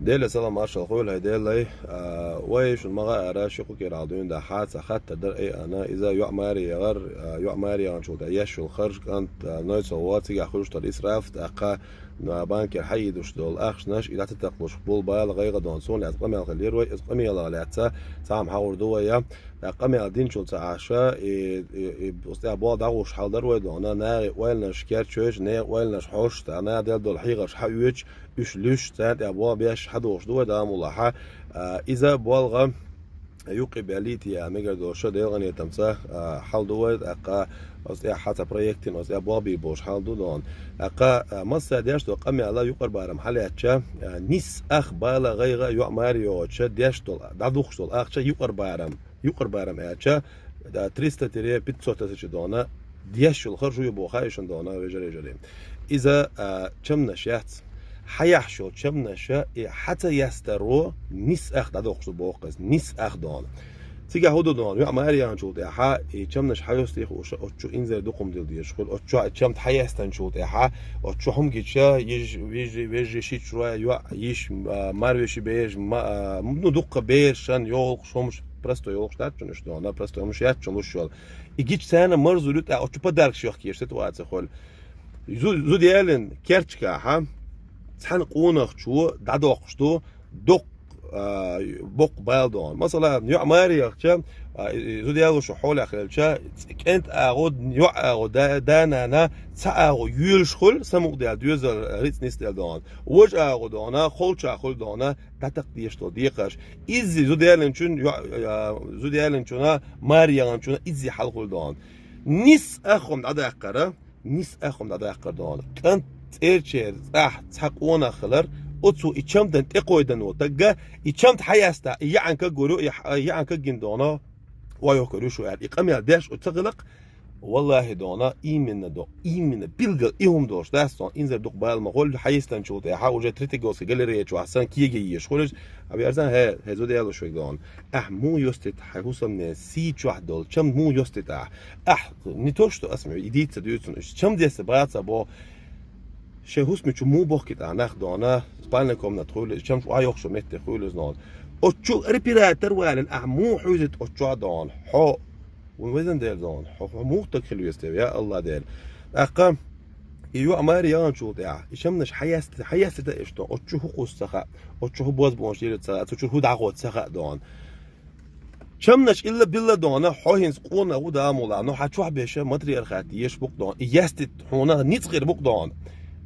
ديل سلام مارشال قول هاي ديل لي ويش المغا أراشقو كيرادون ده حادثة حتى در أي أنا إذا يعماري يغر يعماري عن شو ده يش الخرج كانت نوع صوات يا خرج تر إسراف تأقى بانك الحي دوش دول أخش نش إذا تتقلش بول بايل غير دون سون لأتقمي الغلير وي أتقمي الغلاتة سام حاور دويا أتقمي الدين شو تعاشا بستيع بعض عوش حاضر ويدونا نا ويل نش كيرتشوش نا ويل نش حوش تانا ديل دول حيغش حيوش إيش ليش تانت أبوا بيش حدوش دو ده ملاحة إذا بالغ يوقي باليتي ميجر دوشة ديلغني تمسح حال دوت أقا أصيا حتى بروجكتين أصيا بابي بوش حال دون أقا مصر ديش تو قمي الله يقر بارم حالاتشا نيس أخ بالا غير يعماريو تشا ديش تول دادوخ تول أخ تشا يقر بارم أتشا 300 تري 500 تشي دونا ديش الخرج يبوخايشن دونا وجري إذا كم نشيت حيحشو تشمنشا حتى يسترو نيس أخ دادوخ بوقس نيس أخ دون تيجا هودو دون يا ماريان شو تاعها تشمنش حيوستيخ وش أتشو إنزل دقم ديل ديش كل أتشو تشمت حيستن شو تاعها أتشو هم كيتشا يج شيت شوية يش مارويش بيج ما منو دق بيرشان يوق شومش برستو يوق شتاتشونش دونا برستو يومش ياتشون شول يجيش سنة مرزو لوت أتشو بدارك شيخ كيش تتوات خل زود يالن كيرتشكا ها سحن قونخ شو دادوخ شو دق بق بالدون مثلا يع ماري أختم زود يالو شو حول أخلشة كنت أعود يع أعود دانا أنا سأعود يلشخل سمو ده دوزر ريت نستل دون وج أعود دونا خلش أخل دونا تتقديش تو ديقش إزي زود يالن شون زود يالن شونا ماري يالن شونا إزي حلقل دون نيس أخم دادا أقرأ نيس أخم دادا أقرأ دون كنت إيرشير تحقونا خلر أتسو إيشامدن تقويدن وتجا إيشامد حياستا يعنك جورو يعنك جندونا ويوكلو شو يعني إقامة داش وتغلق والله دونا إيمن بيلجل إيهم دوش داستون إنزل دوق بالمغول حيستن شو ده حاول جتريتي جوسي جالريتش وحسن كيجي يشخلش أبي أرزان هزود يالو شوي دون مو يستت حيوصل من سيج واحد دول كم مو يستت نتوشتو أسمع يديت سديوتون كم دي سبعات سبو شهوس ميشو مو بوكيت ناخ دونا سباينكم ندخل كم شو يخشوا مت خول زنون أتشو ريبيراتر وعلن مو حوزت أتشو دون حو وين ديل دون حو مو تكلو يستوي يا الله ديل أقام يو أماريان شو ده يشمنش حياست ده إشتو أتشو حقوس سخاء أتشو بواز بونشير سخاء أتشو هو دعوت سخاء دون شمنش إلا بيلا دونا حوهنس قونا ودا مولا نو حتشوح بيشه مدري أرخاتي يش بوك دون يستت هونا نيت غير بوك دون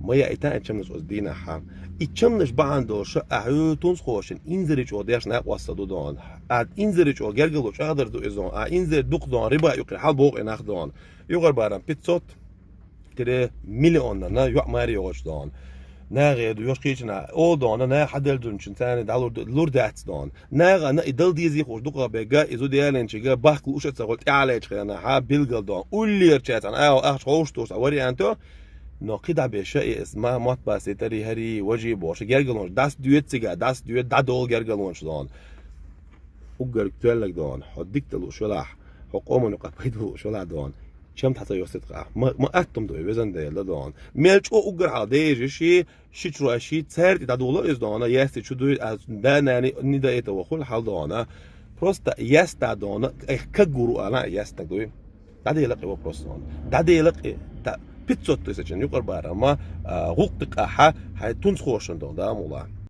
ما يأتان إتشمنش أصدينا حام إتشمنش بعندو شو أعيوتونس خوشن إنزريج أوديش ناق واسطو دون عاد إنزريج أو جرجلوش أقدر دو إزون إنزر دوق دون ربا يقري حال بوق إناخ دون يقر بارم بيتسوت تري مليون نا يوع ماري يوش دون ناغي دو يوش كيشنا أو دون نا حدل دون شنتاني دالور لور داتس دون ناغا نا إدل ديزي خوش دوقا بيجا إزو ديالين شيجا باخ لوشة تقولت إعلاج خيانا ها بيلجل دون أولي رشاتان أخش خوش توس أوري أنتو ناقد بشيء اسمه مات بسيطري هري وجه باشه گرگلونش دست دویت سیگا دست دویت دادول گرگلونش دان اوگر کتلک دان حدیک تلو شلح حقوم نقبیدو شلح دان چم تحت یاست ما اتم دوی بزن دیل دان میلچ اوگر عادی شی شیترو شی ترد دادول از دانا یست چو دوی از دانانی ندایت و خل حال دانا پروست یست دانا کگورو انا یست دوی دادیلق و پروستان دادیلق بيتسوت تيسجن يقر بارا ما غوق دقاحة هاي تونس خوشن دون دا مولا